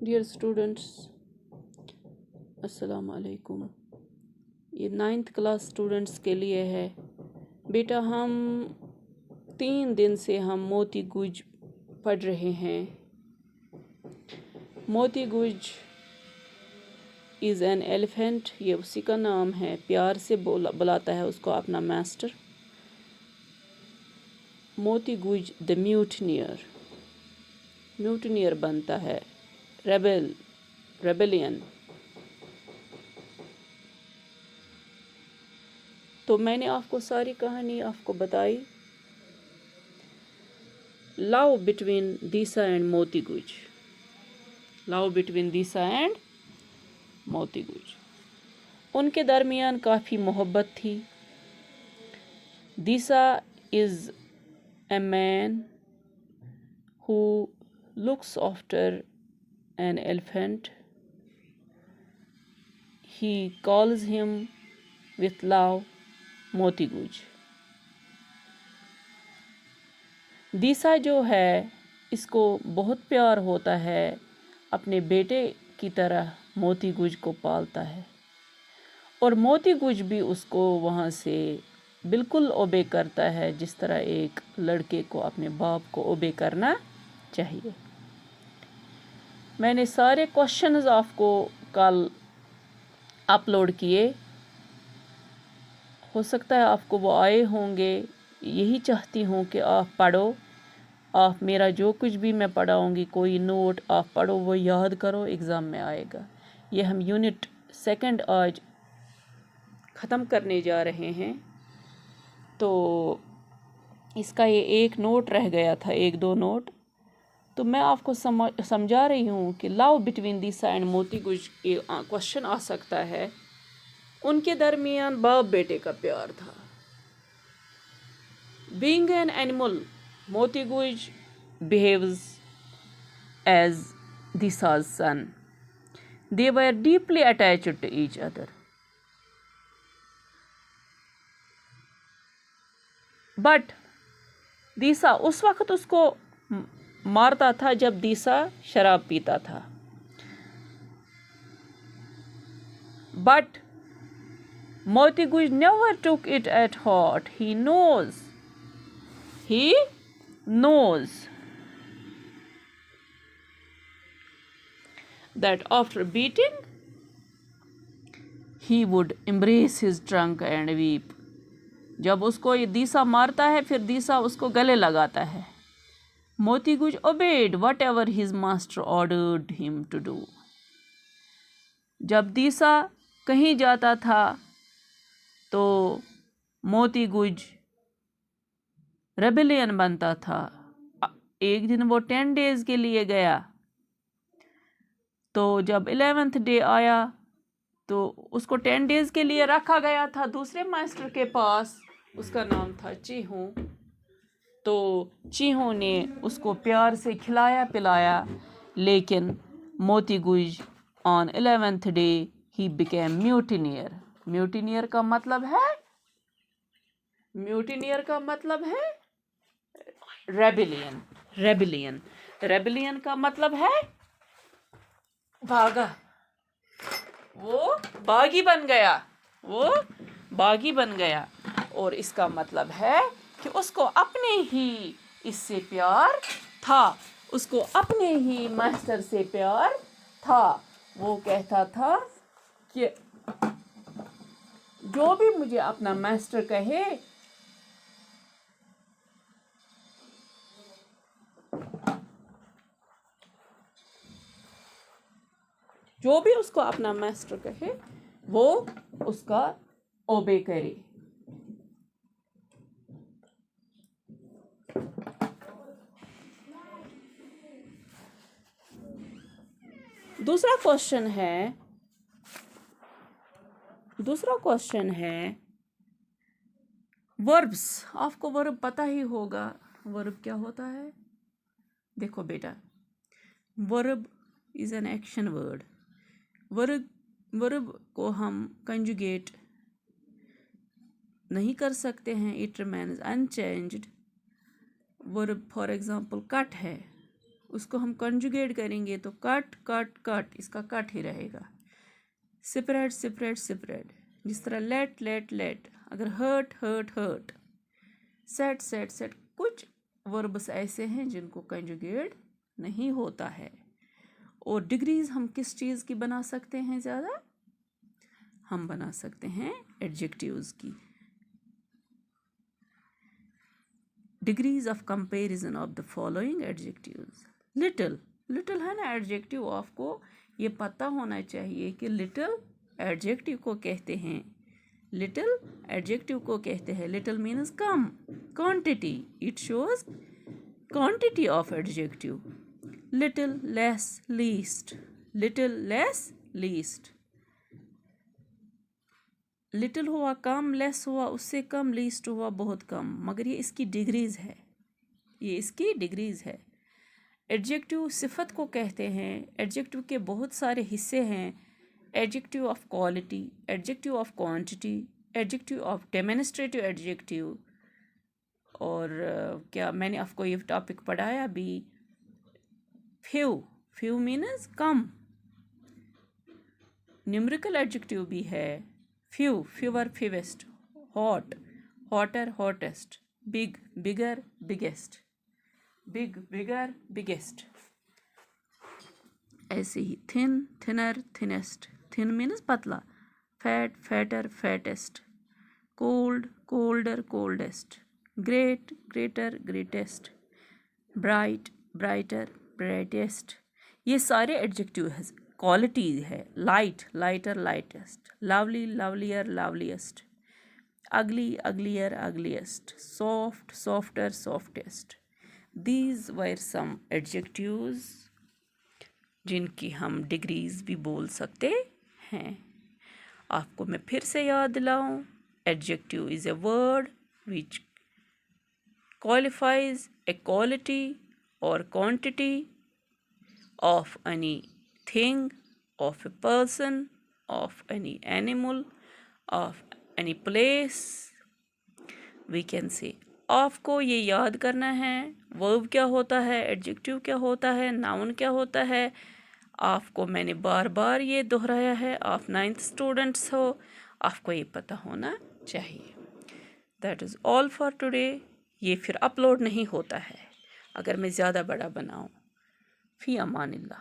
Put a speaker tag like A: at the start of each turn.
A: Dear students, अस्सलाम वालेकुम। ये 9th क्लास स्टूडेंट्स के लिए है। बेटा, हम 3 दिन से हम मोती गुज पढ़ रहे हैं। मोती गुज इज़ एन एलिफेंट, ये उसी का नाम है। प्यार से बुलाता है उसको अपना मास्टर। मोती गुज द म्यूटनियर बनता है, रेबेलियन। तो मैंने आपको सारी कहानी आपको बताई। लव बिटवीन दीसा एंड मोती गुज। लव बिटवीन दीसा एंड मोती गुज। उनके दरमियान काफ़ी मोहब्बत थी। दीसा is a man who looks after an elephant. He calls him with love मोती गुज। दीसा जो है इसको बहुत प्यार होता है, अपने बेटे की तरह मोती गुज को पालता है और मोती गुज भी उसको वहाँ से बिल्कुल ओबे करता है जिस तरह एक लड़के को अपने बाप को ओबे करना चाहिए। मैंने सारे क्वेश्चंस आपको कल अपलोड किए, हो सकता है आपको वो आए होंगे। यही चाहती हूँ कि आप पढ़ो, आप मेरा जो कुछ भी मैं पढ़ाऊँगी, कोई नोट आप पढ़ो, वो याद करो, एग्ज़ाम में आएगा। ये हम यूनिट 2 आज ख़त्म करने जा रहे हैं, तो इसका ये एक नोट रह गया था, 1-2 नोट। तो मैं आपको समझा रही हूँ कि लव बिटवीन दीसा एंड मोती गुज क्वेश्चन आ सकता है। उनके दरमियान बाप बेटे का प्यार था। बीइंग एन एनिमल, मोती गुज behaves as Disa's son. They were deeply attached to each other. But दीसा उस वक्त उसको मारता था जब दीसा शराब पीता था। But मोती गुज never took it at heart. He knows that after beating he would embrace his trunk and weep. जब उसको ये दीसा मारता है फिर दीसा उसको गले लगाता है। मोती गुज obeyed whatever his master ordered him to do. जब दीसा कहीं जाता था तो मोती गुज रेबेलियन बनता था। एक दिन वो 10 days के लिए गया, तो जब 11th day आया तो उसको 10 days के लिए रखा गया था दूसरे मास्टर के पास। उसका नाम था चीहू। तो चीहू ने उसको प्यार से खिलाया पिलाया, लेकिन मोती goes on 11th day he became mutineer. Mutineer का मतलब है रेबेलियन का मतलब है भागा। वो बागी बन गया और इसका मतलब है कि उसको अपने ही इससे प्यार था, उसको अपने ही मास्टर से प्यार था। वो कहता था कि जो भी मुझे अपना मास्टर कहे जो भी उसको अपना मास्टर कहे वो उसका ओबे करे। दूसरा क्वेश्चन है वर्ब्स। आपको वर्ब पता ही होगा, वर्ब क्या होता है। देखो बेटा, verb is an action word. Verb को हम कंजुगेट नहीं कर सकते हैं, it remains unchanged. Verb for example cut है, उसको हम कंजुगेट करेंगे तो कट कट कट, इसका कट ही रहेगा। स्प्रेड स्प्रेड स्प्रेड, जिस तरह लेट लेट लेट, अगर hurt hurt hurt, set set set. कुछ वर्ब्स ऐसे हैं जिनको कंजुगेट नहीं होता है। और डिग्रीज हम किस चीज़ की बना सकते हैं ज़्यादा? हम बना सकते हैं एडजेक्टिव्स की। Degrees of comparison of the following adjectives. Little, little है ना एडजेक्टिव, आपको ये पता होना चाहिए कि लिटिल एडजेक्टिव को कहते हैं। लिटिल एडजेक्टिव को कहते हैं। Little means come, quantity, it shows quantity of adjective. Little less least, little less least. Little हुआ कम, लेस हुआ उससे कम, लीस्ट हुआ बहुत कम, मगर ये इसकी डिग्रीज है, ये इसकी डिग्रीज है। एडजेक्टिव सिफत को कहते हैं। एडजेक्टिव के बहुत सारे हिस्से हैं। Adjective of quality, adjective of quantity, adjective of demonstrative adjective. और क्या मैंने आपको ये टॉपिक पढ़ाया भी। फ्यू, फ्यू मीन्स कम। न्यूमेरिकल एडजेक्टिव भी है। Few, fewer, fewest. Hot, hotter, hottest. Big, bigger, biggest. Big, bigger, biggest. ऐसे ही thin, thinner, thinnest. Thin means पतला। Fat, fatter, fattest. Cold, colder, coldest. Great, greater, greatest. Bright, brighter, brightest. ये सारे adjective है, quality है। Light, lighter, lightest. Lovely, lovelier, loveliest. Ugly, uglier, ugliest. Soft, softer, softest. These were some adjectives जिनकी हम degrees भी बोल सकते हैं। आपको मैं फिर से याद दिलाऊं, adjective is a word which qualifies a quality or quantity of any thing, of a person, of any animal, of any place. We can say, आपको ये याद करना है वर्ब क्या होता है, एडजेक्टिव क्या होता है, नाउन क्या होता है। आपको मैंने बार बार ये दोहराया है। आप 9th स्टूडेंट्स हो, आपको ये पता होना चाहिए। That is all for today. ये फिर अपलोड नहीं होता है अगर मैं ज़्यादा बड़ा बनाऊँ। फ़ी अमानिल्लाह।